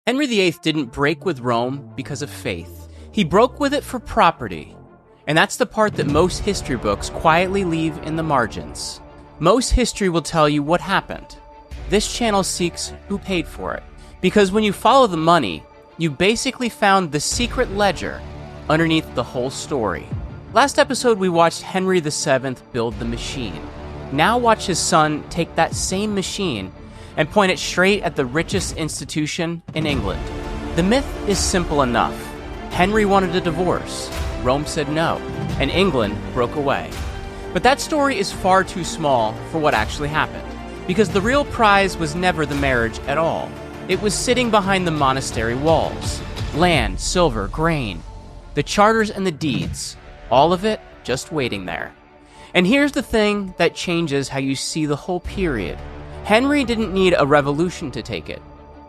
Henry VIII didn't break with Rome because of faith. He broke with it for property. And that's the part that most history books quietly leave in the margins. Most history will tell you what happened. This channel seeks who paid for it. Because when you follow the money, you basically found the secret ledger underneath the whole story. Last episode we watched Henry VII build the machine. Now watch his son take that same machine and point it straight at the richest institution in England. The myth is simple enough. Henry wanted a divorce. Rome said no, and England broke away. But that story is far too small for what actually happened, because the real prize was never the marriage at all. It was sitting behind the monastery walls. Land, silver, grain, the charters and the deeds, all of it just waiting there. And here's the thing that changes how you see the whole period. Henry didn't need a revolution to take it.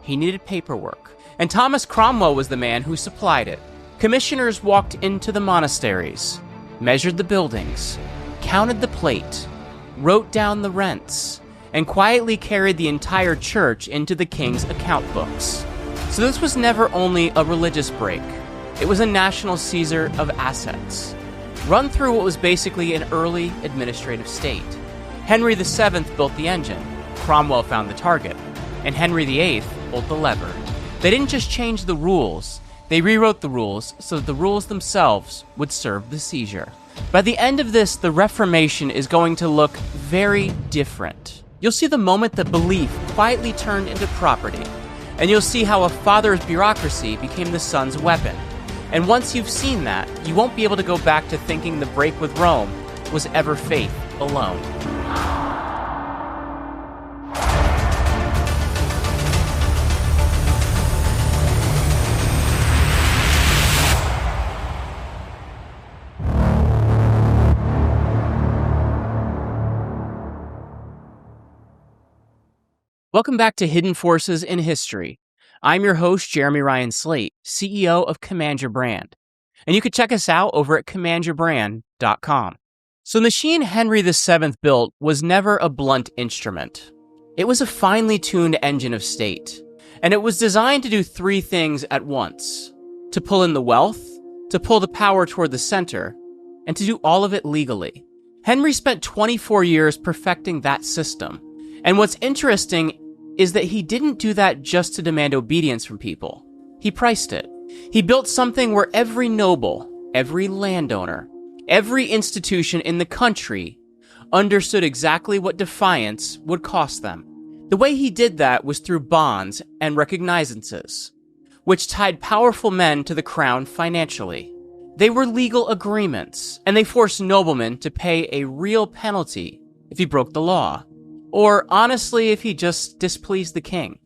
He needed paperwork. And Thomas Cromwell was the man who supplied it. Commissioners walked into the monasteries, measured the buildings, counted the plate, wrote down the rents, and quietly carried the entire church into the king's account books. So this was never only a religious break. It was a national seizure of assets. Run through what was basically an early administrative state. Henry VII built the engine, Cromwell found the target, and Henry VIII pulled the lever. They didn't just change the rules, they rewrote the rules so that the rules themselves would serve the seizure. By the end of this, the Reformation is going to look very different. You'll see the moment that belief quietly turned into property, and you'll see how a father's bureaucracy became the son's weapon. And once you've seen that, you won't be able to go back to thinking the break with Rome was ever faith alone. Welcome back to Hidden Forces in History. I'm your host, Jeremy Ryan Slate, CEO of Command Your Brand. And you can check us out over at commandyourbrand.com. So the machine Henry VII built was never a blunt instrument. It was a finely tuned engine of state. And it was designed to do three things at once. To pull in the wealth, to pull the power toward the center, and to do all of it legally. Henry spent 24 years perfecting that system. And what's interesting is that he didn't do that just to demand obedience from people. He priced it. He built something where every noble, every landowner, every institution in the country understood exactly what defiance would cost them. The way he did that was through bonds and recognizances, which tied powerful men to the crown financially. They were legal agreements, and they forced noblemen to pay a real penalty if he broke the law. Or, honestly, if he just displeased the king.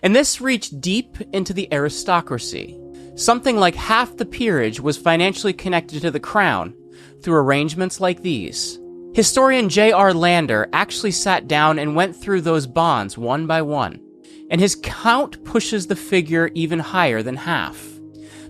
And this reached deep into the aristocracy. Something like half the peerage was financially connected to the crown through arrangements like these. Historian J.R. Lander actually sat down and went through those bonds one by one, and his count pushes the figure even higher than half.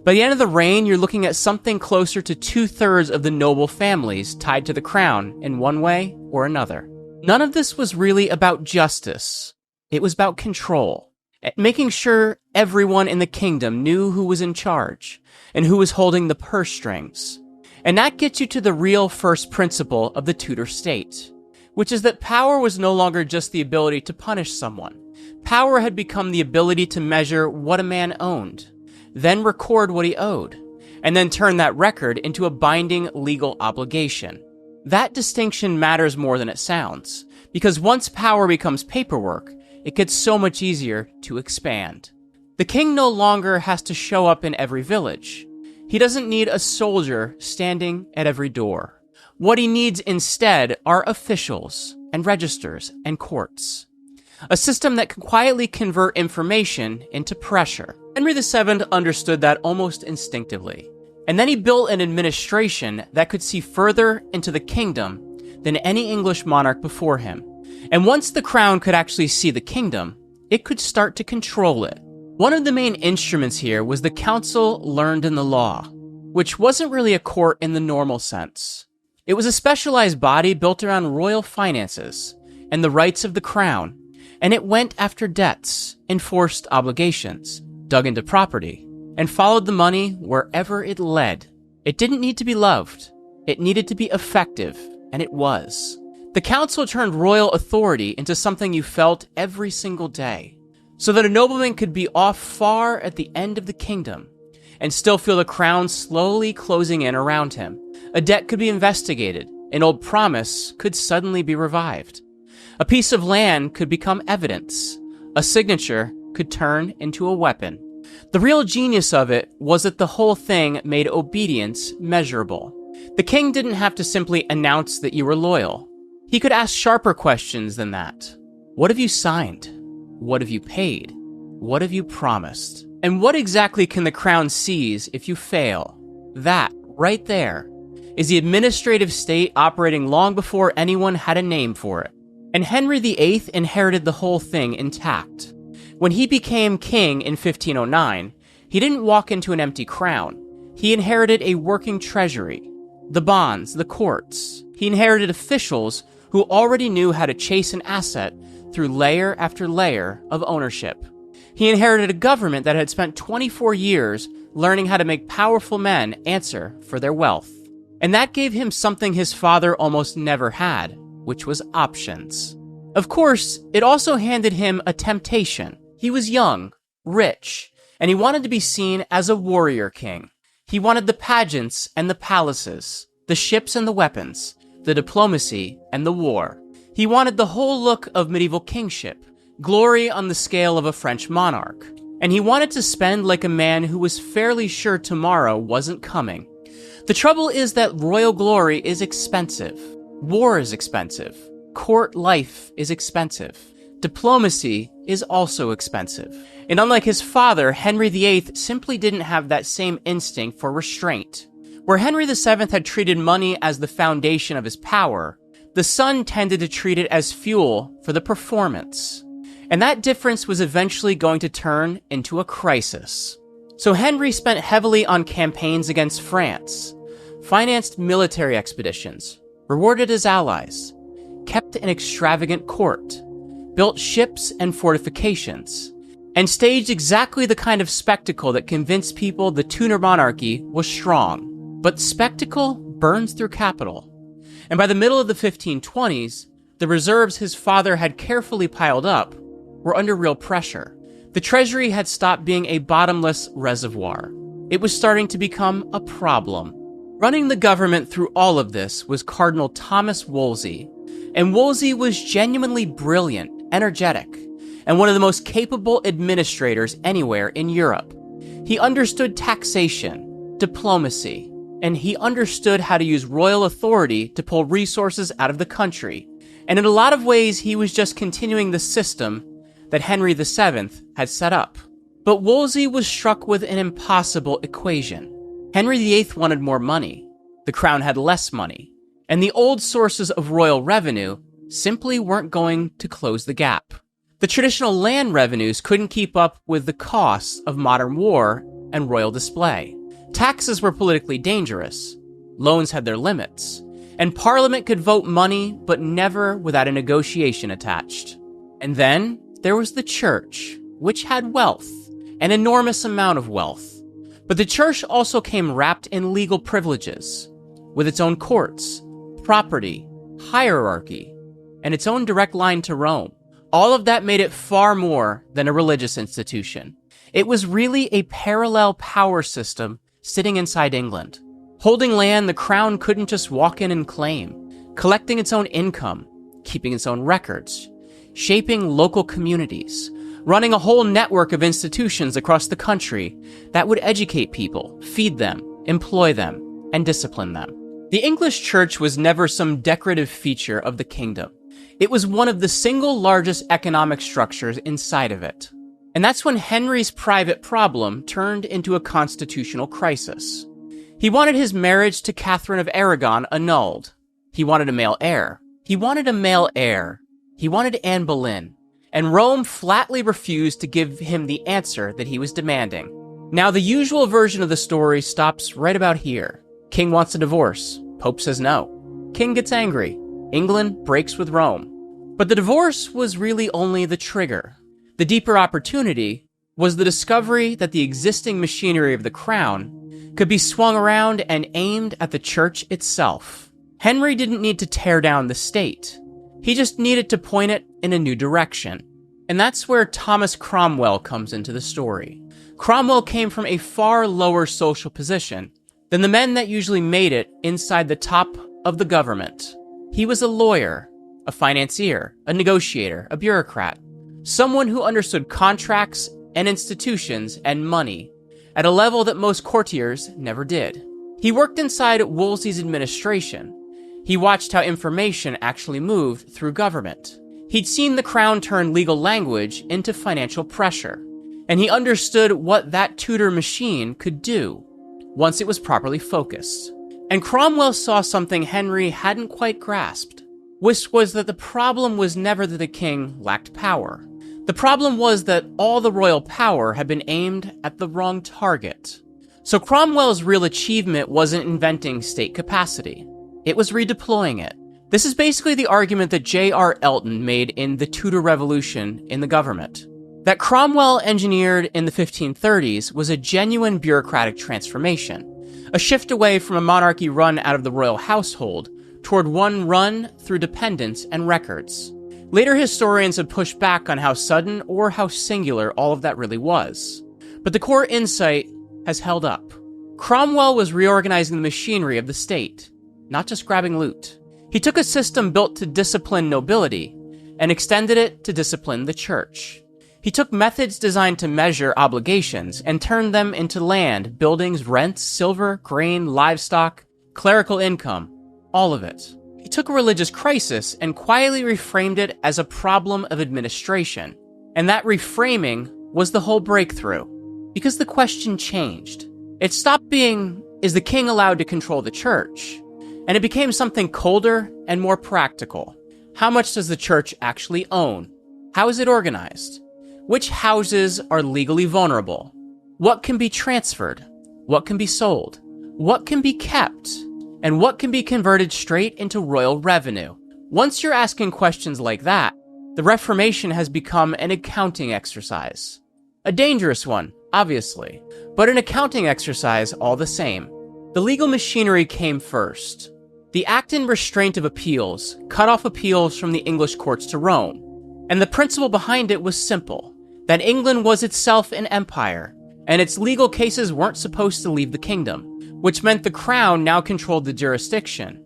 By the end of the reign, you're looking at something closer to 2/3 of the noble families tied to the crown in one way or another. None of this was really about justice. It was about control, making sure everyone in the kingdom knew who was in charge and who was holding the purse strings. And that gets you to the real first principle of the Tudor state, which is that power was no longer just the ability to punish someone. Power had become the ability to measure what a man owned, then record what he owed, and then turn that record into a binding legal obligation. That distinction matters more than it sounds, because once power becomes paperwork, it gets so much easier to expand. The king no longer has to show up in every village. He doesn't need a soldier standing at every door. What he needs instead are officials and registers and courts. A system that can quietly convert information into pressure. Henry VII understood that almost instinctively. And then he built an administration that could see further into the kingdom than any English monarch before him. And once the crown could actually see the kingdom, it could start to control it. One of the main instruments here was the council learned in the law, which wasn't really a court in the normal sense. It was a specialized body built around royal finances and the rights of the crown, and it went after debts, enforced obligations, dug into property, and followed the money wherever it led. It didn't need to be loved. It needed to be effective, and it was. The council turned royal authority into something you felt every single day, so that a nobleman could be off far at the end of the kingdom and still feel the crown slowly closing in around him. A debt could be investigated. An old promise could suddenly be revived. A piece of land could become evidence. A signature could turn into a weapon. The real genius of it was that the whole thing made obedience measurable. The king didn't have to simply announce that you were loyal. He could ask sharper questions than that. What have you signed? What have you paid? What have you promised? And what exactly can the crown seize if you fail? That, right there, is the administrative state operating long before anyone had a name for it. And Henry VIII inherited the whole thing intact. When he became king in 1509, he didn't walk into an empty crown. He inherited a working treasury, the bonds, the courts. He inherited officials who already knew how to chase an asset through layer after layer of ownership. He inherited a government that had spent 24 years learning how to make powerful men answer for their wealth. And that gave him something his father almost never had, which was options. Of course, it also handed him a temptation. He was young, rich, and he wanted to be seen as a warrior king. He wanted the pageants and the palaces, the ships and the weapons, the diplomacy and the war. He wanted the whole look of medieval kingship, glory on the scale of a French monarch. And he wanted to spend like a man who was fairly sure tomorrow wasn't coming. The trouble is that royal glory is expensive. War is expensive. Court life is expensive. Diplomacy is also expensive. And unlike his father, Henry VIII simply didn't have that same instinct for restraint. Where Henry VII had treated money as the foundation of his power, the son tended to treat it as fuel for the performance. And that difference was eventually going to turn into a crisis. So Henry spent heavily on campaigns against France, financed military expeditions, rewarded his allies, kept an extravagant court, built ships and fortifications, and staged exactly the kind of spectacle that convinced people the Tudor monarchy was strong. But spectacle burns through capital. And by the middle of the 1520s, the reserves his father had carefully piled up were under real pressure. The treasury had stopped being a bottomless reservoir. It was starting to become a problem. Running the government through all of this was Cardinal Thomas Wolsey. And Wolsey was genuinely brilliant, energetic, and one of the most capable administrators anywhere in Europe. He understood taxation, diplomacy, and he understood how to use royal authority to pull resources out of the country. And in a lot of ways, he was just continuing the system that Henry VII had set up. But Wolsey was struck with an impossible equation. Henry VIII wanted more money. The crown had less money. And the old sources of royal revenue simply weren't going to close the gap. The traditional land revenues couldn't keep up with the costs of modern war and royal display. Taxes were politically dangerous. Loans had their limits. And Parliament could vote money, but never without a negotiation attached. And then there was the church, which had wealth, an enormous amount of wealth. But the church also came wrapped in legal privileges, with its own courts, property, hierarchy, and its own direct line to Rome. All of that made it far more than a religious institution. It was really a parallel power system sitting inside England. Holding land the crown couldn't just walk in and claim, collecting its own income, keeping its own records, shaping local communities, running a whole network of institutions across the country that would educate people, feed them, employ them, and discipline them. The English church was never some decorative feature of the kingdom. It was one of the single largest economic structures inside of it. And that's when Henry's private problem turned into a constitutional crisis. He wanted his marriage to Catherine of Aragon annulled. He wanted a male heir. He wanted Anne Boleyn. And Rome flatly refused to give him the answer that he was demanding. Now, the usual version of the story stops right about here. King wants a divorce. Pope says no. King gets angry. England breaks with Rome. But the divorce was really only the trigger. The deeper opportunity was the discovery that the existing machinery of the crown could be swung around and aimed at the church itself. Henry didn't need to tear down the state. He just needed to point it in a new direction. And that's where Thomas Cromwell comes into the story. Cromwell came from a far lower social position than the men that usually made it inside the top of the government. He was a lawyer, a financier, a negotiator, a bureaucrat, someone who understood contracts and institutions and money at a level that most courtiers never did. He worked inside Wolsey's administration. He watched how information actually moved through government. He'd seen the crown turn legal language into financial pressure, and he understood what that Tudor machine could do once it was properly focused. And Cromwell saw something Henry hadn't quite grasped, which was that the problem was never that the king lacked power. The problem was that all the royal power had been aimed at the wrong target. So Cromwell's real achievement wasn't inventing state capacity. It was redeploying it. This is basically the argument that J.R. Elton made in The Tudor Revolution in the Government. That Cromwell engineered in the 1530s was a genuine bureaucratic transformation, a shift away from a monarchy run out of the royal household toward one run through dependence and records. Later historians have pushed back on how sudden or how singular all of that really was, but the core insight has held up. Cromwell was reorganizing the machinery of the state, not just grabbing loot. He took a system built to discipline nobility and extended it to discipline the church. He took methods designed to measure obligations and turned them into land, buildings, rents, silver, grain, livestock, clerical income, all of it. He took a religious crisis and quietly reframed it as a problem of administration. And that reframing was the whole breakthrough, because the question changed. It stopped being, is the king allowed to control the church? And it became something colder and more practical. How much does the church actually own? How is it organized? Which houses are legally vulnerable? What can be transferred? What can be sold? What can be kept? And what can be converted straight into royal revenue? Once you're asking questions like that, the Reformation has become an accounting exercise. A dangerous one, obviously, but an accounting exercise all the same. The legal machinery came first. The Act in Restraint of Appeals cut off appeals from the English courts to Rome, and the principle behind it was simple, that England was itself an empire, and its legal cases weren't supposed to leave the kingdom, which meant the crown now controlled the jurisdiction,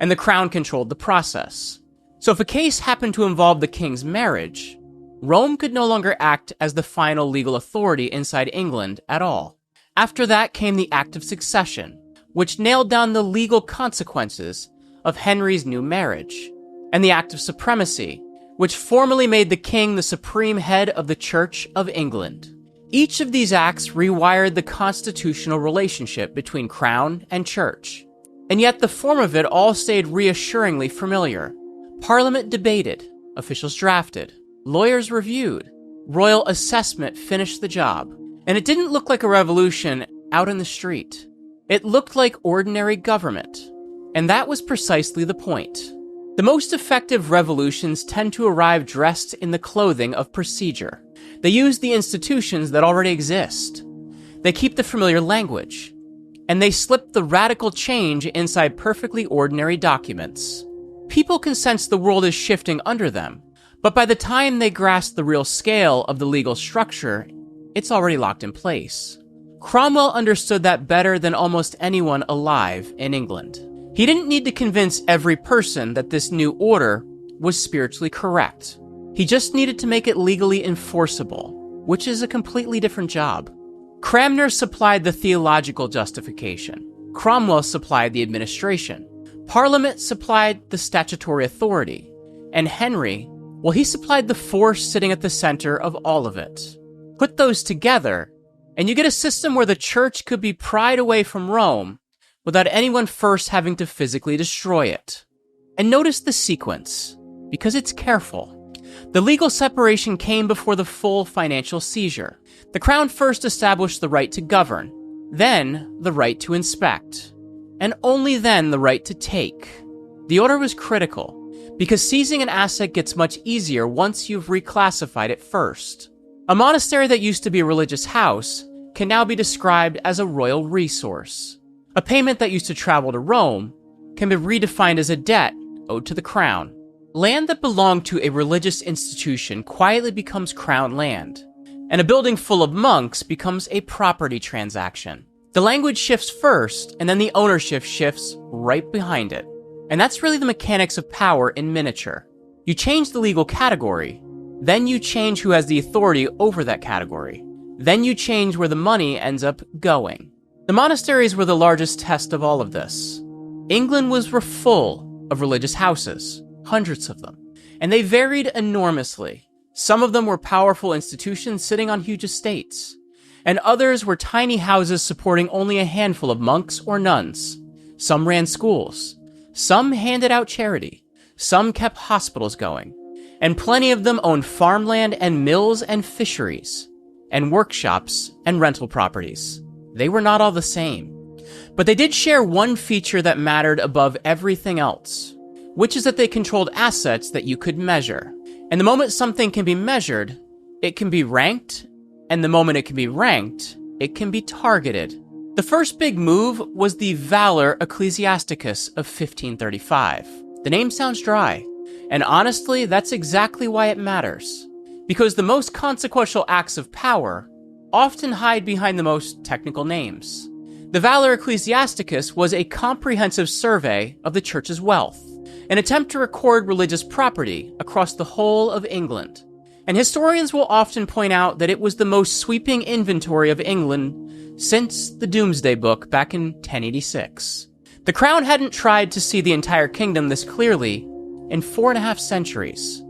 and the crown controlled the process. So if a case happened to involve the king's marriage, Rome could no longer act as the final legal authority inside England at all. After that came the Act of Succession, which nailed down the legal consequences of Henry's new marriage, and the Act of Supremacy, which formally made the king the supreme head of the Church of England. Each of these acts rewired the constitutional relationship between crown and church, and yet the form of it all stayed reassuringly familiar. Parliament debated, officials drafted, lawyers reviewed, royal assessment finished the job, and it didn't look like a revolution out in the street. It looked like ordinary government, and that was precisely the point. The most effective revolutions tend to arrive dressed in the clothing of procedure. They use the institutions that already exist. They keep the familiar language, and they slip the radical change inside perfectly ordinary documents. People can sense the world is shifting under them, but by the time they grasp the real scale of the legal structure, it's already locked in place. Cromwell understood that better than almost anyone alive in England. He didn't need to convince every person that this new order was spiritually correct. He just needed to make it legally enforceable, which is a completely different job. Cranmer supplied the theological justification. Cromwell supplied the administration. Parliament supplied the statutory authority. And Henry, well, he supplied the force sitting at the center of all of it. Put those together, and you get a system where the church could be pried away from Rome without anyone first having to physically destroy it. And notice the sequence, because it's careful. The legal separation came before the full financial seizure. The crown first established the right to govern, then the right to inspect, and only then the right to take. The order was critical, because seizing an asset gets much easier once you've reclassified it first. A monastery that used to be a religious house can now be described as a royal resource. A payment that used to travel to Rome can be redefined as a debt owed to the crown. Land that belonged to a religious institution quietly becomes crown land, and a building full of monks becomes a property transaction. The language shifts first, and then the ownership shifts right behind it. And that's really the mechanics of power in miniature. You change the legal category, then you change who has the authority over that category. Then you change where the money ends up going. The monasteries were the largest test of all of this. England was full of religious houses, hundreds of them, and they varied enormously. Some of them were powerful institutions sitting on huge estates, and others were tiny houses supporting only a handful of monks or nuns. Some ran schools, some handed out charity, some kept hospitals going, and plenty of them owned farmland and mills and fisheries, and workshops and rental properties. They were not all the same, but they did share one feature that mattered above everything else, which is that they controlled assets that you could measure. And the moment something can be measured, it can be ranked, and the moment it can be ranked, it can be targeted. The first big move was the Valor Ecclesiasticus of 1535. The name sounds dry, and honestly, that's exactly why it matters. Because the most consequential acts of power often hide behind the most technical names. The Valor Ecclesiasticus was a comprehensive survey of the church's wealth, an attempt to record religious property across the whole of England. And historians will often point out that it was the most sweeping inventory of England since the Domesday Book back in 1086. The crown hadn't tried to see the entire kingdom this clearly in 4.5 centuries.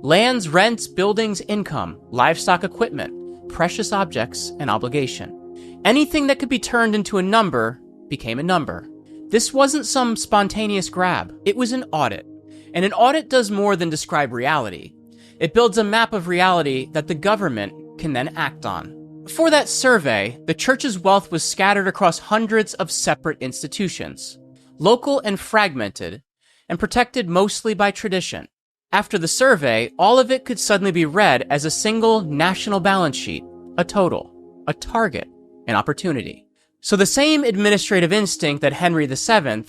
Lands, rents, buildings, income, livestock equipment, precious objects, and obligation. Anything that could be turned into a number became a number. This wasn't some spontaneous grab. It was an audit. And an audit does more than describe reality. It builds a map of reality that the government can then act on. For that survey, the church's wealth was scattered across hundreds of separate institutions, local and fragmented, and protected mostly by tradition. After the survey, all of it could suddenly be read as a single national balance sheet, a total, a target, an opportunity. So the same administrative instinct that Henry VII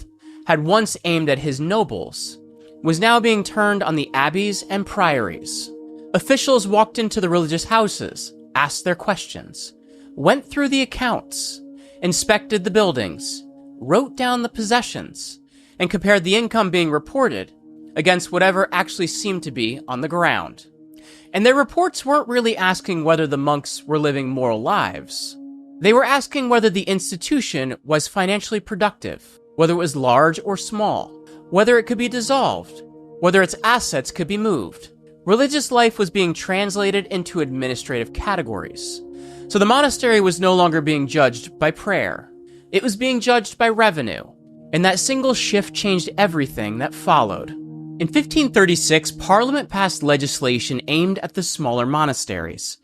had once aimed at his nobles was now being turned on the abbeys and priories. Officials walked into the religious houses, asked their questions, went through the accounts, inspected the buildings, wrote down the possessions, and compared the income being reported against whatever actually seemed to be on the ground. And their reports weren't really asking whether the monks were living moral lives. They were asking whether the institution was financially productive, whether it was large or small, whether it could be dissolved, whether its assets could be moved. Religious life was being translated into administrative categories. So the monastery was no longer being judged by prayer. It was being judged by revenue. And that single shift changed everything that followed. In 1536, Parliament passed legislation aimed at the smaller monasteries,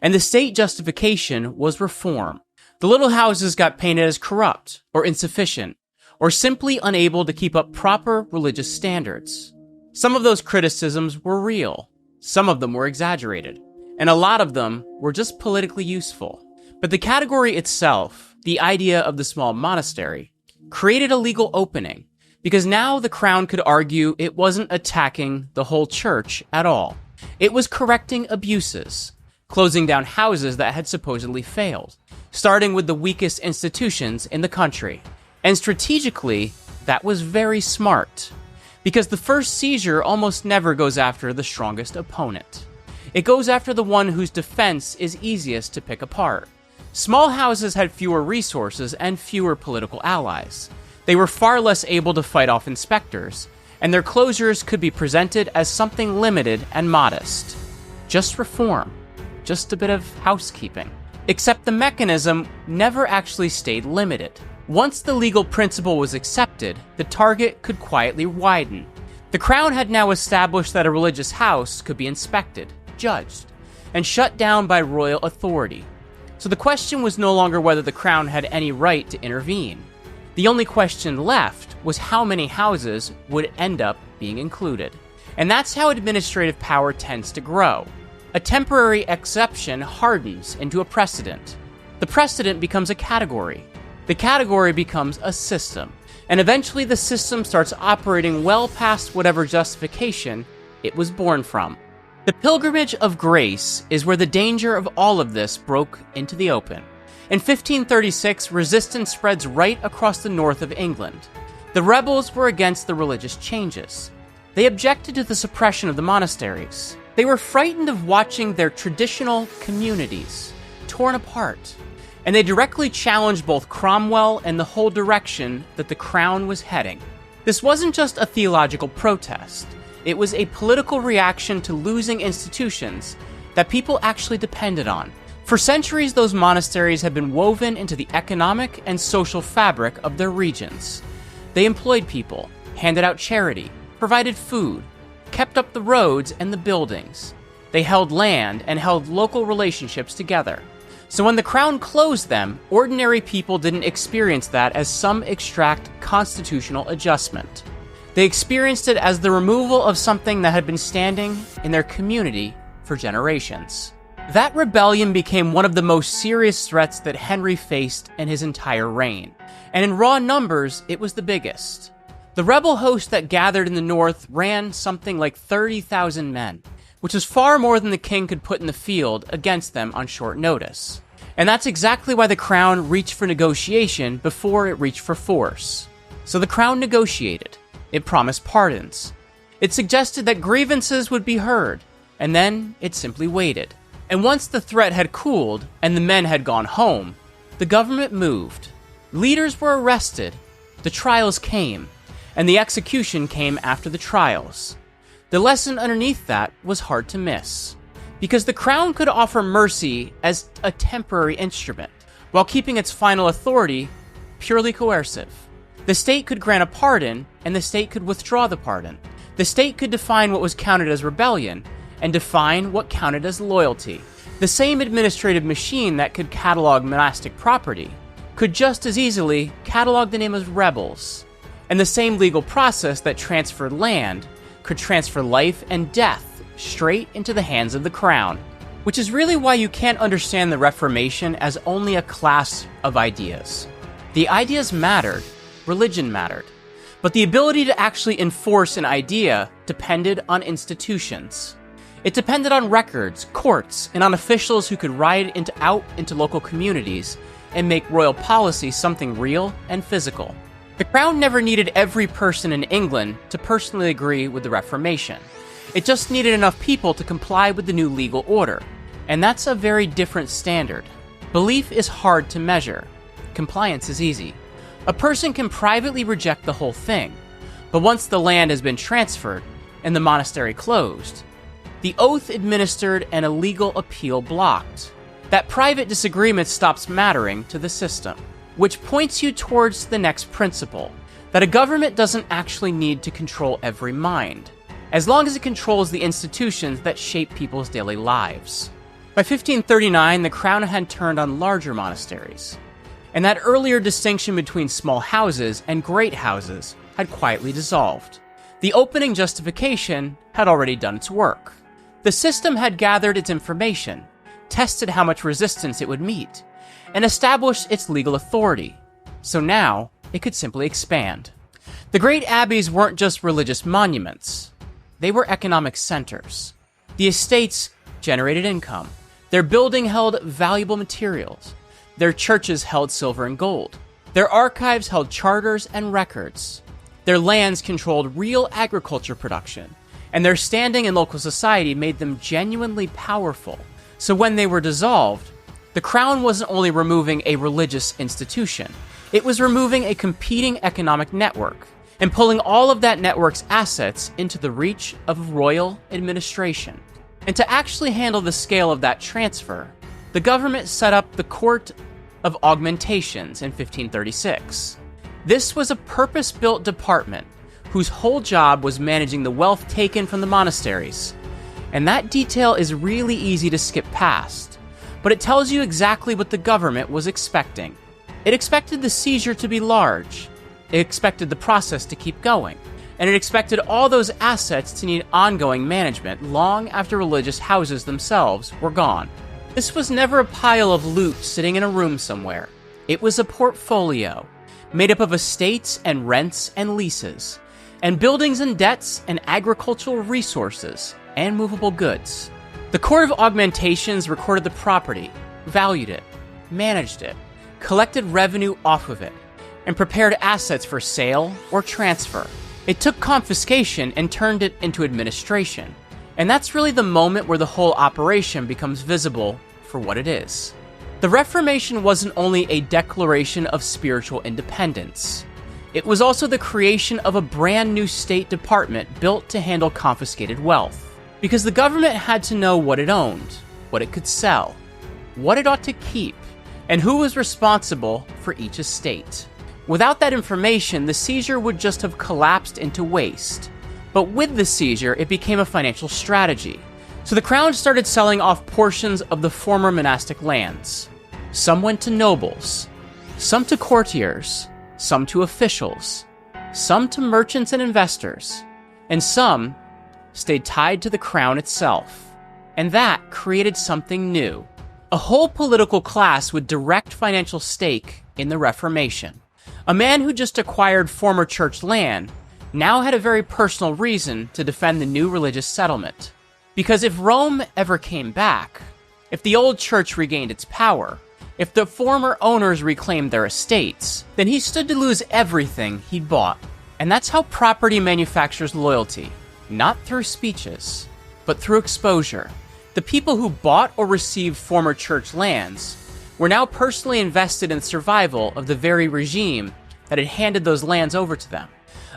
and the state justification was reform. The little houses got painted as corrupt, or insufficient, or simply unable to keep up proper religious standards. Some of those criticisms were real, some of them were exaggerated, and a lot of them were just politically useful. But the category itself, the idea of the small monastery, created a legal opening, because now the crown could argue it wasn't attacking the whole church at all. It was correcting abuses, closing down houses that had supposedly failed, starting with the weakest institutions in the country. And strategically, that was very smart, because the first seizure almost never goes after the strongest opponent. It goes after the one whose defense is easiest to pick apart. Small houses had fewer resources and fewer political allies. They were far less able to fight off inspectors, and their closures could be presented as something limited and modest. Just reform. Just a bit of housekeeping. Except the mechanism never actually stayed limited. Once the legal principle was accepted, the target could quietly widen. The crown had now established that a religious house could be inspected, judged, and shut down by royal authority. So the question was no longer whether the crown had any right to intervene. The only question left was how many houses would end up being included. And that's how administrative power tends to grow. A temporary exception hardens into a precedent. The precedent becomes a category. The category becomes a system. And eventually the system starts operating well past whatever justification it was born from. The pilgrimage of grace is where the danger of all of this broke into the open. In 1536, resistance spreads right across the north of England. The rebels were against the religious changes. They objected to the suppression of the monasteries. They were frightened of watching their traditional communities torn apart. And they directly challenged both Cromwell and the whole direction that the crown was heading. This wasn't just a theological protest. It was a political reaction to losing institutions that people actually depended on. For centuries, those monasteries had been woven into the economic and social fabric of their regions. They employed people, handed out charity, provided food, kept up the roads and the buildings. They held land and held local relationships together. So when the crown closed them, ordinary people didn't experience that as some extract constitutional adjustment. They experienced it as the removal of something that had been standing in their community for generations. That rebellion became one of the most serious threats that Henry faced in his entire reign. And in raw numbers, it was the biggest. The rebel host that gathered in the north ran something like 30,000 men, which was far more than the king could put in the field against them on short notice. And that's exactly why the crown reached for negotiation before it reached for force. So the crown negotiated. It promised pardons. It suggested that grievances would be heard, and then it simply waited. And once the threat had cooled and the men had gone home, the government moved. Leaders were arrested, the trials came, and the execution came after the trials. The lesson underneath that was hard to miss, because the crown could offer mercy as a temporary instrument, while keeping its final authority purely coercive. The state could grant a pardon, and the state could withdraw the pardon. The state could define what was counted as rebellion, and define what counted as loyalty. The same administrative machine that could catalog monastic property could just as easily catalog the name as rebels. And the same legal process that transferred land could transfer life and death straight into the hands of the crown. Which is really why you can't understand the Reformation as only a class of ideas. The ideas mattered, religion mattered, but the ability to actually enforce an idea depended on institutions. It depended on records, courts, and on officials who could ride out into local communities and make royal policy something real and physical. The crown never needed every person in England to personally agree with the Reformation. It just needed enough people to comply with the new legal order, and that's a very different standard. Belief is hard to measure. Compliance is easy. A person can privately reject the whole thing, but once the land has been transferred and the monastery closed, the oath administered and a legal appeal blocked. That private disagreement stops mattering to the system, which points you towards the next principle, that a government doesn't actually need to control every mind, as long as it controls the institutions that shape people's daily lives. By 1539, the crown had turned on larger monasteries, and that earlier distinction between small houses and great houses had quietly dissolved. The opening justification had already done its work. The system had gathered its information, tested how much resistance it would meet, and established its legal authority. So now, it could simply expand. The great abbeys weren't just religious monuments. They were economic centers. The estates generated income. Their building held valuable materials. Their churches held silver and gold. Their archives held charters and records. Their lands controlled real agriculture production. And their standing in local society made them genuinely powerful. So when they were dissolved, the crown wasn't only removing a religious institution, it was removing a competing economic network and pulling all of that network's assets into the reach of royal administration. And to actually handle the scale of that transfer, the government set up the Court of Augmentations in 1536. This was a purpose-built department whose whole job was managing the wealth taken from the monasteries. And that detail is really easy to skip past, but it tells you exactly what the government was expecting. It expected the seizure to be large. It expected the process to keep going. and it expected all those assets to need ongoing management long after religious houses themselves were gone. This was never a pile of loot sitting in a room somewhere. It was a portfolio made up of estates and rents and leases, and buildings and debts and agricultural resources and movable goods. The Court of Augmentations recorded the property, valued it, managed it, collected revenue off of it, and prepared assets for sale or transfer. It took confiscation and turned it into administration. And that's really the moment where the whole operation becomes visible for what it is. The Reformation wasn't only a declaration of spiritual independence. It was also the creation of a brand new state department built to handle confiscated wealth. Because the government had to know what it owned, what it could sell, what it ought to keep, and who was responsible for each estate. Without that information, the seizure would just have collapsed into waste. But with the seizure, it became a financial strategy. So the crown started selling off portions of the former monastic lands. Some went to nobles, some to courtiers, some to officials, some to merchants and investors, and some stayed tied to the crown itself. And that created something new. A whole political class with direct financial stake in the Reformation. A man who just acquired former church land now had a very personal reason to defend the new religious settlement. Because if Rome ever came back, if the old church regained its power, if the former owners reclaimed their estates, then he stood to lose everything he'd bought. And that's how property manufactures loyalty. Not through speeches, but through exposure. The people who bought or received former church lands were now personally invested in the survival of the very regime that had handed those lands over to them.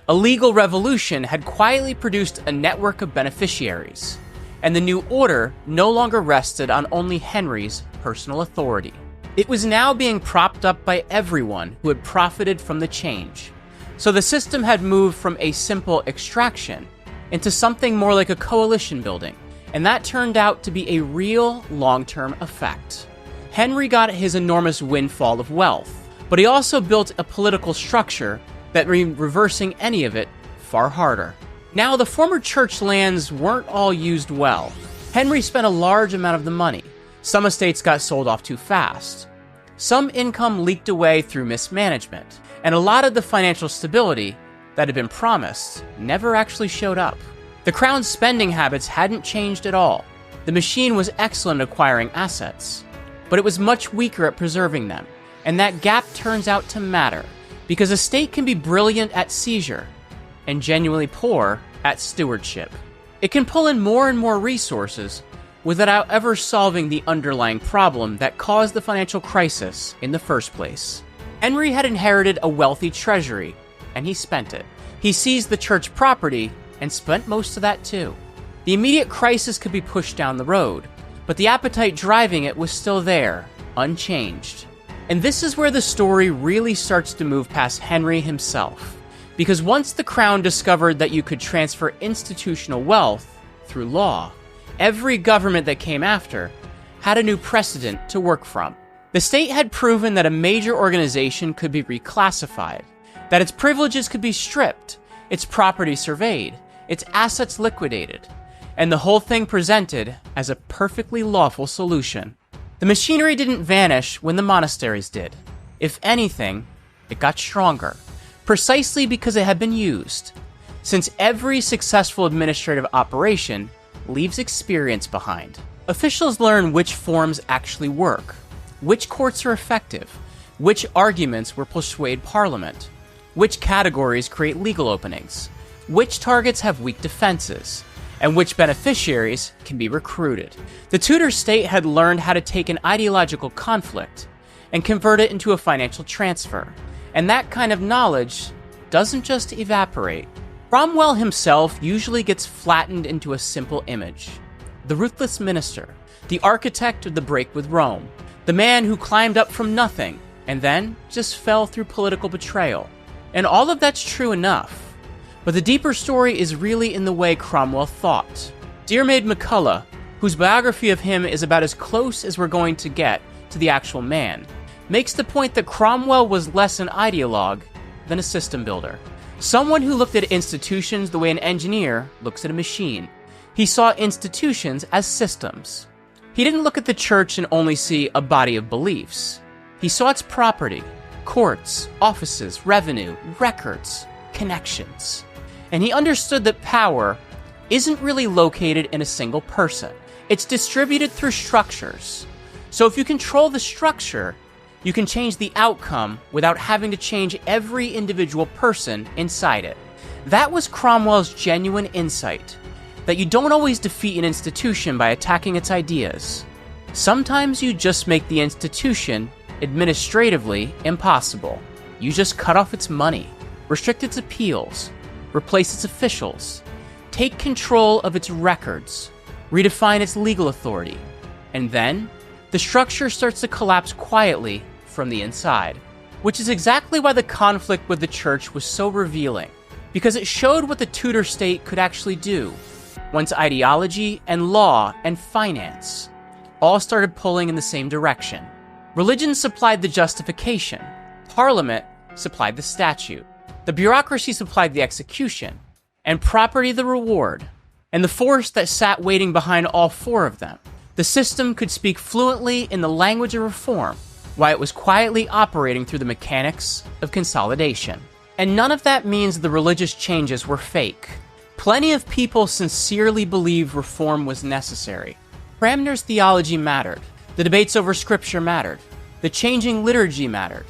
A legal revolution had quietly produced a network of beneficiaries, and the new order no longer rested on only Henry's personal authority. It was now being propped up by everyone who had profited from the change. So the system had moved from a simple extraction into something more like a coalition building, and that turned out to be a real long-term effect. Henry got his enormous windfall of wealth, but he also built a political structure that made reversing any of it far harder. Now, the former church lands weren't all used well. Henry spent a large amount of the money. Some estates got sold off too fast. Some income leaked away through mismanagement, and a lot of the financial stability that had been promised never actually showed up. The crown's spending habits hadn't changed at all. The machine was excellent at acquiring assets, but it was much weaker at preserving them. And that gap turns out to matter, because a state can be brilliant at seizure and genuinely poor at stewardship. It can pull in more and more resources without ever solving the underlying problem that caused the financial crisis in the first place. Henry had inherited a wealthy treasury, and he spent it. He seized the church property and spent most of that too. The immediate crisis could be pushed down the road, but the appetite driving it was still there, unchanged. And this is where the story really starts to move past Henry himself. Because once the crown discovered that you could transfer institutional wealth through law, every government that came after had a new precedent to work from. The state had proven that a major organization could be reclassified, that its privileges could be stripped, its property surveyed, its assets liquidated, and the whole thing presented as a perfectly lawful solution. The machinery didn't vanish when the monasteries did. If anything, it got stronger, precisely because it had been used. Since every successful administrative operation leaves experience behind. Officials learn which forms actually work, which courts are effective, which arguments will persuade Parliament, which categories create legal openings, which targets have weak defenses, and which beneficiaries can be recruited. The Tudor state had learned how to take an ideological conflict and convert it into a financial transfer, and that kind of knowledge doesn't just evaporate. Cromwell himself usually gets flattened into a simple image. The ruthless minister, the architect of the break with Rome, the man who climbed up from nothing and then just fell through political betrayal. And all of that's true enough. But the deeper story is really in the way Cromwell thought. Dear Maid McCullough, whose biography of him is about as close as we're going to get to the actual man, makes the point that Cromwell was less an ideologue than a system builder. Someone who looked at institutions the way an engineer looks at a machine. He saw institutions as systems. He didn't look at the church and only see a body of beliefs. He saw its property, courts, offices, revenue, records, connections. And he understood that power isn't really located in a single person. It's distributed through structures. So if you control the structure, you can change the outcome without having to change every individual person inside it. That was Cromwell's genuine insight, that you don't always defeat an institution by attacking its ideas. Sometimes you just make the institution administratively impossible. You just cut off its money, restrict its appeals, replace its officials, take control of its records, redefine its legal authority, and then the structure starts to collapse quietly from the inside. Which is exactly why the conflict with the church was so revealing, because it showed what the Tudor state could actually do once ideology and law and finance all started pulling in the same direction. Religion supplied the justification, Parliament supplied the statute, the bureaucracy supplied the execution, and property the reward. And the force that sat waiting behind all four of them, the system could speak fluently in the language of reform, while it was quietly operating through the mechanics of consolidation. And none of that means the religious changes were fake. Plenty of people sincerely believed reform was necessary. Cranmer's theology mattered. The debates over scripture mattered. The changing liturgy mattered.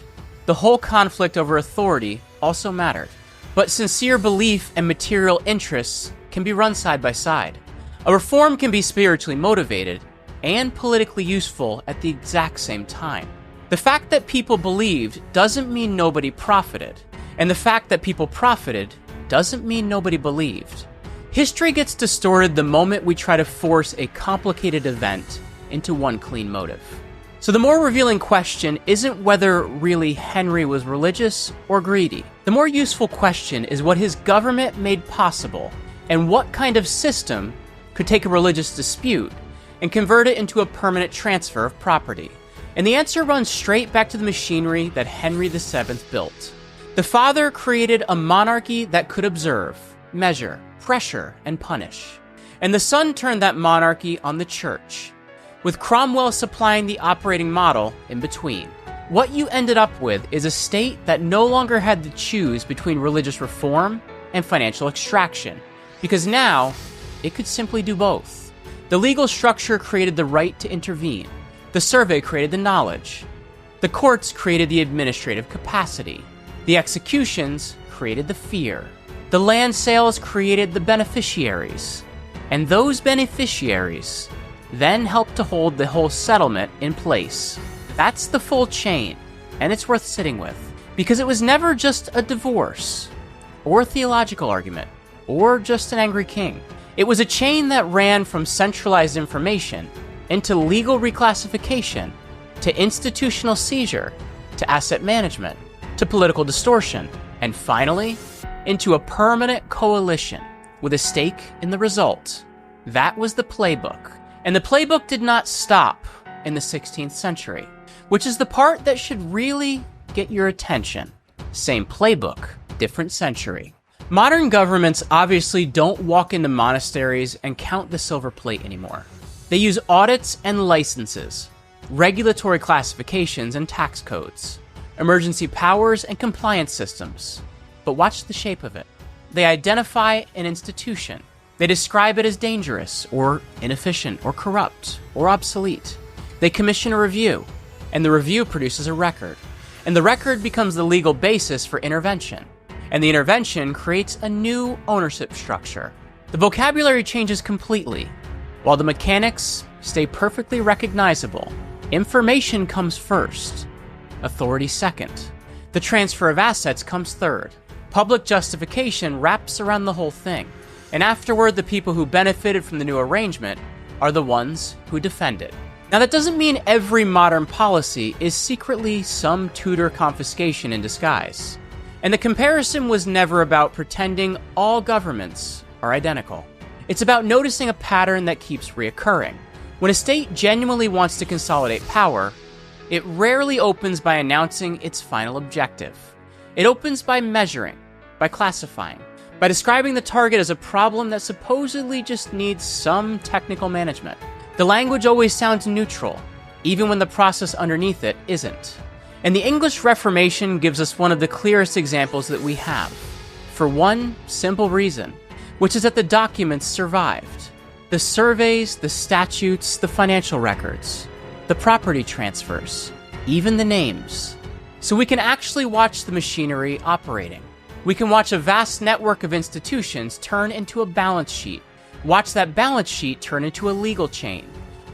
The whole conflict over authority also mattered. But sincere belief and material interests can be run side by side. A reform can be spiritually motivated and politically useful at the exact same time. The fact that people believed doesn't mean nobody profited, and the fact that people profited doesn't mean nobody believed. History gets distorted the moment we try to force a complicated event into one clean motive. So the more revealing question isn't whether really Henry was religious or greedy. The more useful question is what his government made possible, and what kind of system could take a religious dispute and convert it into a permanent transfer of property. And the answer runs straight back to the machinery that Henry VII built. The father created a monarchy that could observe, measure, pressure, and punish. And the son turned that monarchy on the church, with Cromwell supplying the operating model in between. What you ended up with is a state that no longer had to choose between religious reform and financial extraction, because now it could simply do both. The legal structure created the right to intervene. The survey created the knowledge. The courts created the administrative capacity. The executions created the fear. The land sales created the beneficiaries. And those beneficiaries then helped to hold the whole settlement in place. That's the full chain, and it's worth sitting with, because it was never just a divorce, or a theological argument, or just an angry king. It was a chain that ran from centralized information into legal reclassification, to institutional seizure, to asset management, to political distortion, and finally, into a permanent coalition with a stake in the result. That was the Playbook. And the Playbook did not stop in the 16th century, which is the part that should really get your attention. Same Playbook, different century. Modern governments obviously don't walk into monasteries and count the silver plate anymore. They use audits and licenses, regulatory classifications and tax codes, emergency powers and compliance systems. But watch the shape of it. They identify an institution. They describe it as dangerous or inefficient or corrupt or obsolete. They commission a review, and the review produces a record. And the record becomes the legal basis for intervention. And the intervention creates a new ownership structure. The vocabulary changes completely. While the mechanics stay perfectly recognizable, information comes first, authority second. The transfer of assets comes third. Public justification wraps around the whole thing. And afterward, the people who benefited from the new arrangement are the ones who defend it. Now, that doesn't mean every modern policy is secretly some Tudor confiscation in disguise. And the comparison was never about pretending all governments are identical. It's about noticing a pattern that keeps reoccurring. When a state genuinely wants to consolidate power, it rarely opens by announcing its final objective. It opens by measuring, by classifying, by describing the target as a problem that supposedly just needs some technical management. The language always sounds neutral, even when the process underneath it isn't. And the English Reformation gives us one of the clearest examples that we have, for one simple reason, which is that the documents survived. The surveys, the statutes, the financial records, the property transfers, even the names. So we can actually watch the machinery operating. We can watch a vast network of institutions turn into a balance sheet, watch that balance sheet turn into a legal chain,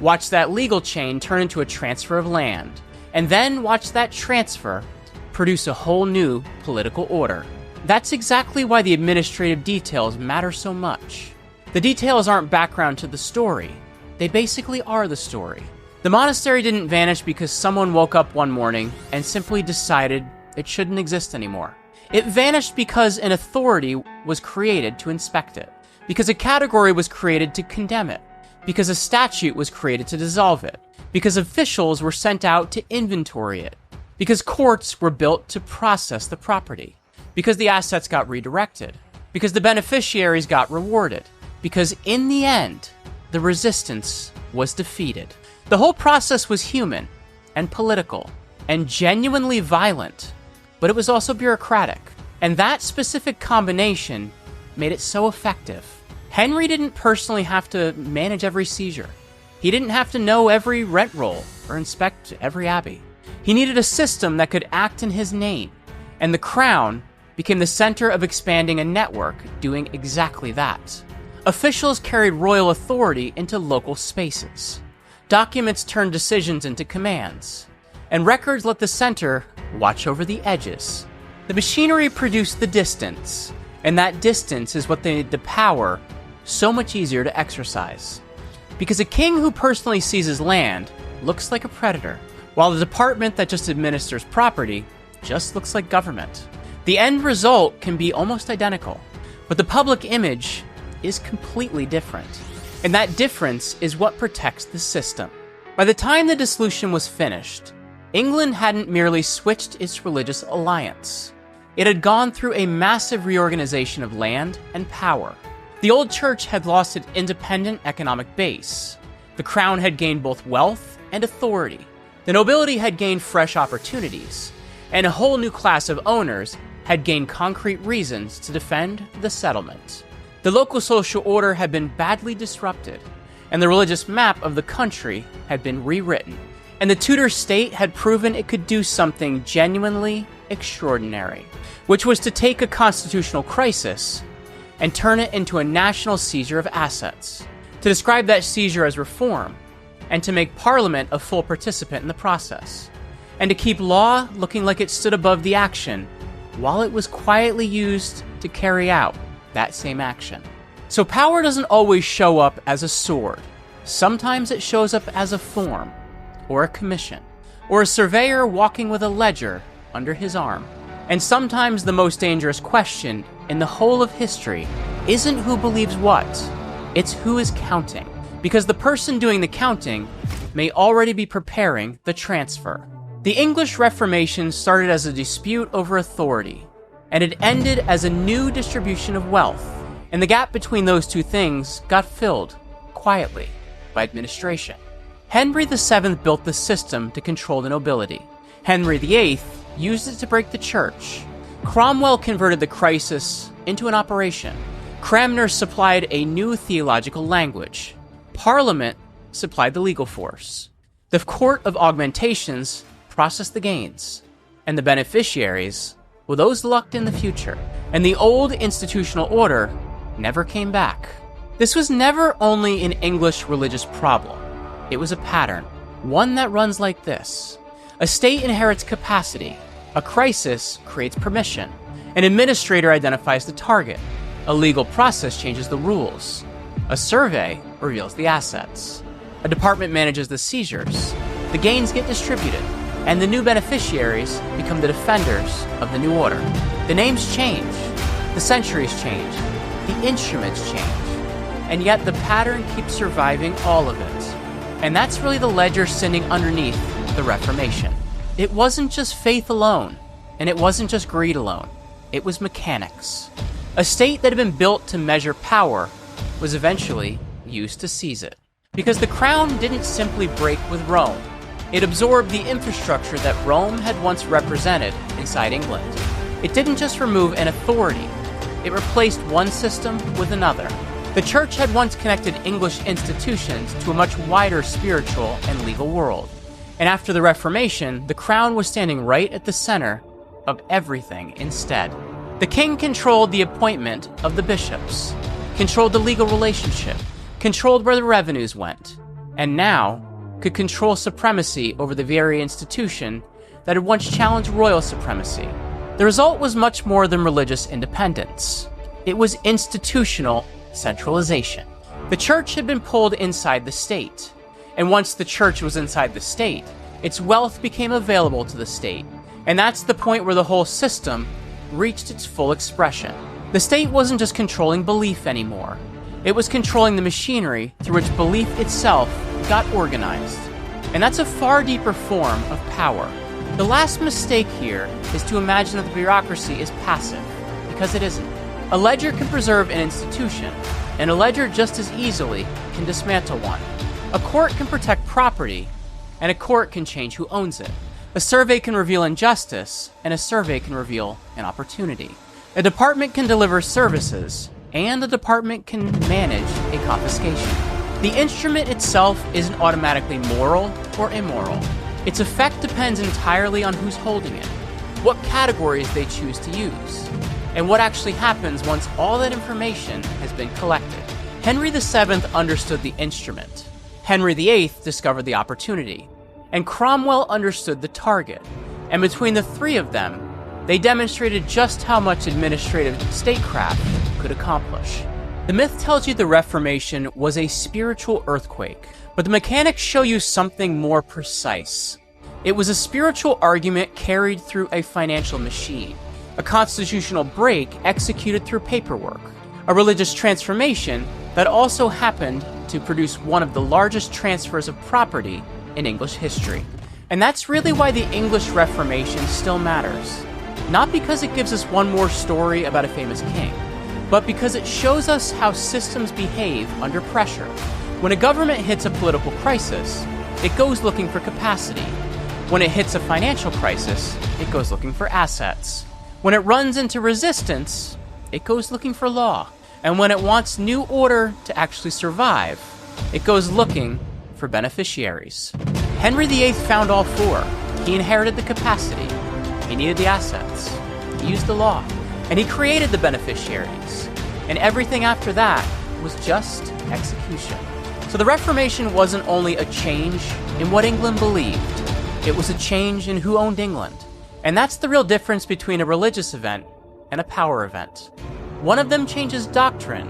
watch that legal chain turn into a transfer of land, and then watch that transfer produce a whole new political order. That's exactly why the administrative details matter so much. The details aren't background to the story. They basically are the story. The monastery didn't vanish because someone woke up one morning and simply decided it shouldn't exist anymore. It vanished because an authority was created to inspect it, because a category was created to condemn it, because a statute was created to dissolve it, because officials were sent out to inventory it, because courts were built to process the property, because the assets got redirected, because the beneficiaries got rewarded, because in the end, the resistance was defeated. The whole process was human and political and genuinely violent, but it was also bureaucratic. And that specific combination made it so effective. Henry didn't personally have to manage every seizure. He didn't have to know every rent roll or inspect every abbey. He needed a system that could act in his name, and the crown became the center of expanding a network doing exactly that. Officials carried royal authority into local spaces. Documents turned decisions into commands, and records let the center watch over the edges. The machinery produced the distance, and that distance is what made the power so much easier to exercise. Because a king who personally seizes land looks like a predator, while the department that just administers property just looks like government. The end result can be almost identical, but the public image is completely different. And that difference is what protects the system. By the time the dissolution was finished, England hadn't merely switched its religious alliance. It had gone through a massive reorganization of land and power. The old church had lost its independent economic base. The crown had gained both wealth and authority. The nobility had gained fresh opportunities, and a whole new class of owners had gained concrete reasons to defend the settlement. The local social order had been badly disrupted, and the religious map of the country had been rewritten. And the Tudor state had proven it could do something genuinely extraordinary, which was to take a constitutional crisis and turn it into a national seizure of assets, to describe that seizure as reform, and to make Parliament a full participant in the process, and to keep law looking like it stood above the action, while it was quietly used to carry out that same action. So power doesn't always show up as a sword. Sometimes it shows up as a form, or a commission, or a surveyor walking with a ledger under his arm. And sometimes the most dangerous question in the whole of history isn't who believes what, it's who is counting. Because the person doing the counting may already be preparing the transfer. The English Reformation started as a dispute over authority, and it ended as a new distribution of wealth. And the gap between those two things got filled, quietly, by administration. Henry VII built the system to control the nobility. Henry VIII used it to break the church. Cromwell converted the crisis into an operation. Cranmer supplied a new theological language. Parliament supplied the legal force. The court of Augmentations processed the gains. And the beneficiaries, well, those locked in the future. And the old institutional order never came back. This was never only an English religious problem. It was a pattern, one that runs like this. A state inherits capacity. A crisis creates permission. An administrator identifies the target. A legal process changes the rules. A survey reveals the assets. A department manages the seizures. The gains get distributed, and the new beneficiaries become the defenders of the new order. The names change. The centuries change. The instruments change. And yet the pattern keeps surviving all of it. And that's really the ledger sitting underneath the Reformation. It wasn't just faith alone, and it wasn't just greed alone. It was mechanics. A state that had been built to measure power was eventually used to seize it. Because the crown didn't simply break with Rome. It absorbed the infrastructure that Rome had once represented inside England. It didn't just remove an authority. It replaced one system with another. The church had once connected English institutions to a much wider spiritual and legal world. And after the Reformation, the crown was standing right at the center of everything instead. The king controlled the appointment of the bishops, controlled the legal relationship, controlled where the revenues went, and now could control supremacy over the very institution that had once challenged royal supremacy. The result was much more than religious independence. It was institutional centralization. The church had been pulled inside the state, and once the church was inside the state, its wealth became available to the state, and that's the point where the whole system reached its full expression. The state wasn't just controlling belief anymore. It was controlling the machinery through which belief itself got organized. And that's a far deeper form of power. The last mistake here is to imagine that the bureaucracy is passive, because it isn't. A ledger can preserve an institution, and a ledger just as easily can dismantle one. A court can protect property, and a court can change who owns it. A survey can reveal injustice, and a survey can reveal an opportunity. A department can deliver services, and a department can manage a confiscation. The instrument itself isn't automatically moral or immoral. Its effect depends entirely on who's holding it, what categories they choose to use, and what actually happens once all that information has been collected. Henry VII understood the instrument. Henry VIII discovered the opportunity. And Cromwell understood the target. And between the three of them, they demonstrated just how much administrative statecraft could accomplish. The myth tells you the Reformation was a spiritual earthquake, but the mechanics show you something more precise. It was a spiritual argument carried through a financial machine, a constitutional break executed through paperwork, a religious transformation that also happened to produce one of the largest transfers of property in English history. And that's really why the English Reformation still matters. Not because it gives us one more story about a famous king, but because it shows us how systems behave under pressure. When a government hits a political crisis, it goes looking for capacity. When it hits a financial crisis, it goes looking for assets. When it runs into resistance, it goes looking for law. And when it wants new order to actually survive, it goes looking for beneficiaries. Henry VIII found all four. He inherited the capacity. He needed the assets. He used the law. And he created the beneficiaries. And everything after that was just execution. So the Reformation wasn't only a change in what England believed. It was a change in who owned England. And that's the real difference between a religious event and a power event. One of them changes doctrine,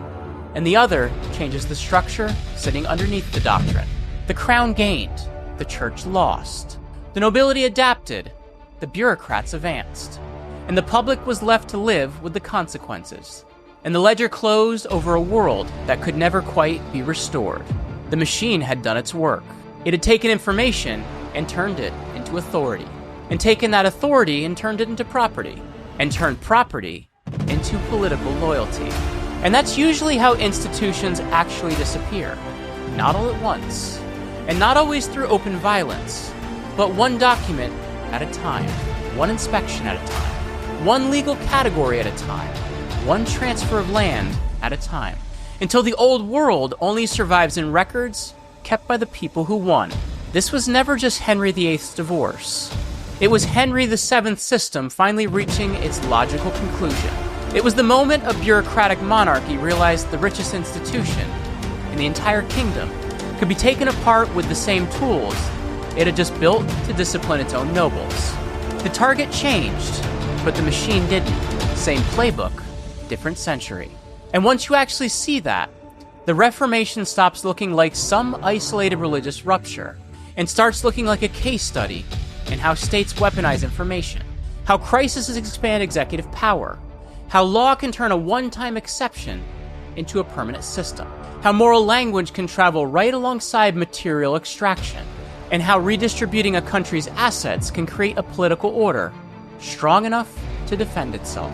and the other changes the structure sitting underneath the doctrine. The crown gained, the church lost. The nobility adapted, the bureaucrats advanced. And the public was left to live with the consequences. And the ledger closed over a world that could never quite be restored. The machine had done its work. It had taken information and turned it into authority. And taken that authority and turned it into property. And turned property into political loyalty. And that's usually how institutions actually disappear. Not all at once. And not always through open violence. But one document at a time. One inspection at a time. One legal category at a time. One transfer of land at a time. Until the old world only survives in records kept by the people who won. This was never just Henry VIII's divorce. It was Henry VII's system finally reaching its logical conclusion. It was the moment a bureaucratic monarchy realized the richest institution in the entire kingdom could be taken apart with the same tools it had just built to discipline its own nobles. The target changed, but the machine didn't. Same playbook, different century. And once you actually see that, the Reformation stops looking like some isolated religious rupture and starts looking like a case study in how states weaponize information, how crises expand executive power, how law can turn a one-time exception into a permanent system, how moral language can travel right alongside material extraction, and how redistributing a country's assets can create a political order strong enough to defend itself.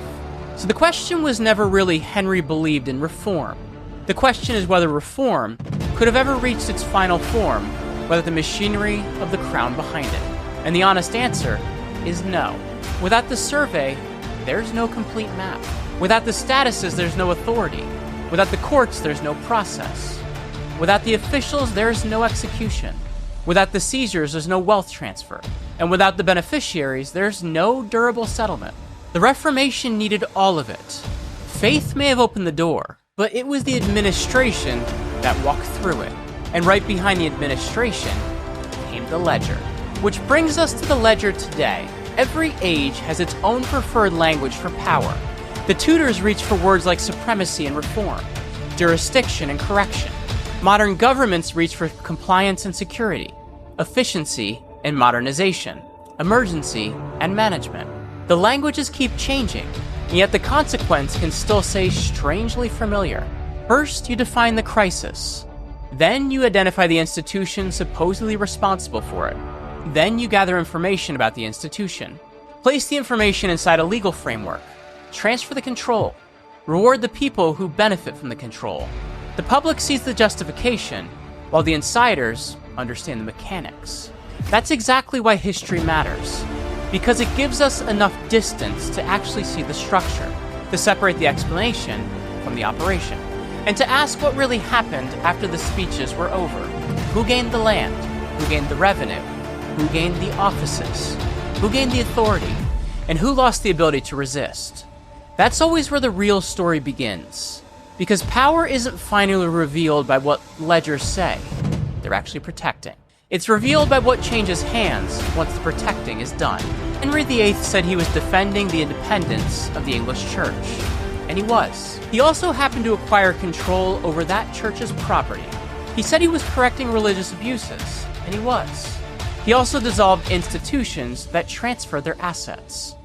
So the question was never really Henry believed in reform. The question is whether reform could have ever reached its final form without the machinery of the crown behind it. And the honest answer is no. Without the survey, there's no complete map. Without the statuses, there's no authority. Without the courts, there's no process. Without the officials, there's no execution. Without the seizures, there's no wealth transfer. And without the beneficiaries, there's no durable settlement. The Reformation needed all of it. Faith may have opened the door, but it was the administration that walked through it. And right behind the administration came the ledger. Which brings us to the ledger today. Every age has its own preferred language for power. The Tudors reached for words like supremacy and reform, jurisdiction and correction. Modern governments reach for compliance and security, efficiency and modernization, emergency and management. The languages keep changing, and yet the consequence can still say strangely familiar. First, you define the crisis. Then you identify the institution supposedly responsible for it. Then you gather information about the institution. Place the information inside a legal framework. Transfer the control. Reward the people who benefit from the control. The public sees the justification, while the insiders understand the mechanics. That's exactly why history matters. Because it gives us enough distance to actually see the structure, to separate the explanation from the operation, and to ask what really happened after the speeches were over. Who gained the land? Who gained the revenue? Who gained the offices? Who gained the authority? And who lost the ability to resist? That's always where the real story begins. Because power isn't finally revealed by what ledgers say. They're actually protecting. It's revealed by what changes hands once the protecting is done. Henry VIII said he was defending the independence of the English church. And he was. He also happened to acquire control over that church's property. He said he was correcting religious abuses. And he was. He also dissolved institutions that transferred their assets.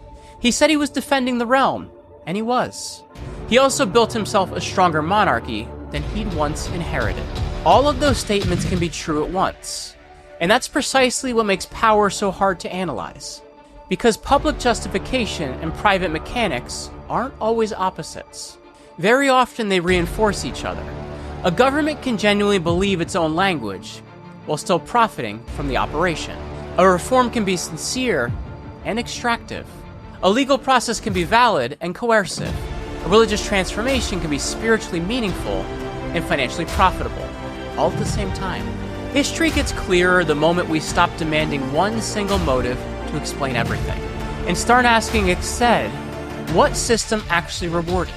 He said he was defending the realm. And he was. He also built himself a stronger monarchy than he'd once inherited. All of those statements can be true at once. And that's precisely what makes power so hard to analyze. Because public justification and private mechanics aren't always opposites. Very often they reinforce each other. A government can genuinely believe its own language while still profiting from the operation. A reform can be sincere and extractive. A legal process can be valid and coercive. A religious transformation can be spiritually meaningful and financially profitable, all at the same time. History gets clearer the moment we stop demanding one single motive to explain everything, and start asking instead, what system actually rewarded,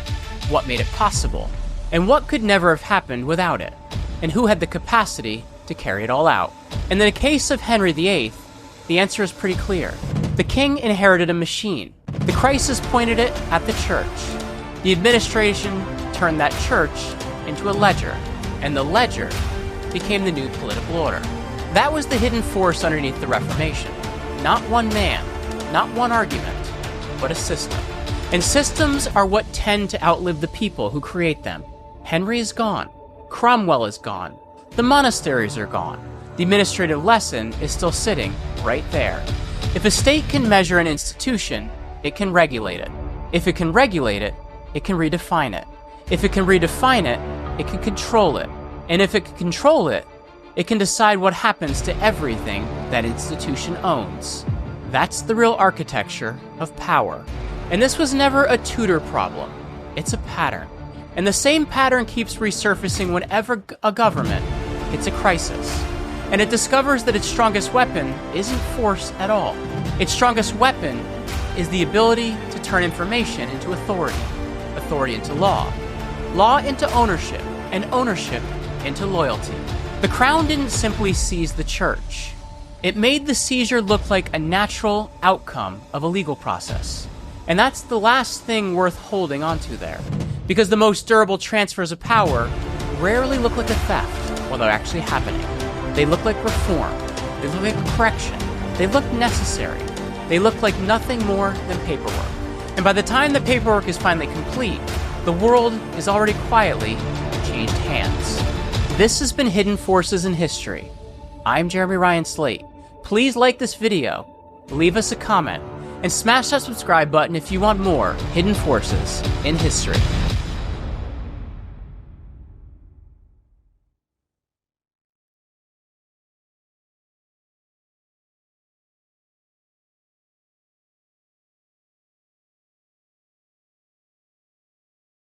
what made it possible, and what could never have happened without it, and who had the capacity to carry it all out. In the case of Henry VIII, the answer is pretty clear. The king inherited a machine. The crisis pointed it at the church. The administration turned that church into a ledger, and the ledger became the new political order. That was the hidden force underneath the Reformation. Not one man, not one argument, but a system. And systems are what tend to outlive the people who create them. Henry is gone. Cromwell is gone. The monasteries are gone. The administrative lesson is still sitting right there. If a state can measure an institution, it can regulate it. If it can regulate it, it can redefine it. If it can redefine it, it can control it. And if it can control it, it can decide what happens to everything that institution owns. That's the real architecture of power. And this was never a Tudor problem. It's a pattern. And the same pattern keeps resurfacing whenever a government hits a crisis. And it discovers that its strongest weapon isn't force at all. Its strongest weapon is the ability to turn information into authority, authority into law, law into ownership, and ownership into loyalty. The crown didn't simply seize the church. It made the seizure look like a natural outcome of a legal process. And that's the last thing worth holding onto there. Because the most durable transfers of power rarely look like a theft while they're actually happening. They look like reform. They look like correction. They look necessary. They look like nothing more than paperwork. And by the time the paperwork is finally complete, the world is already quietly changed hands. This has been Hidden Forces in History. I'm Jeremy Ryan Slate. Please like this video, leave us a comment, And smash that subscribe button if you want more Hidden Forces in History.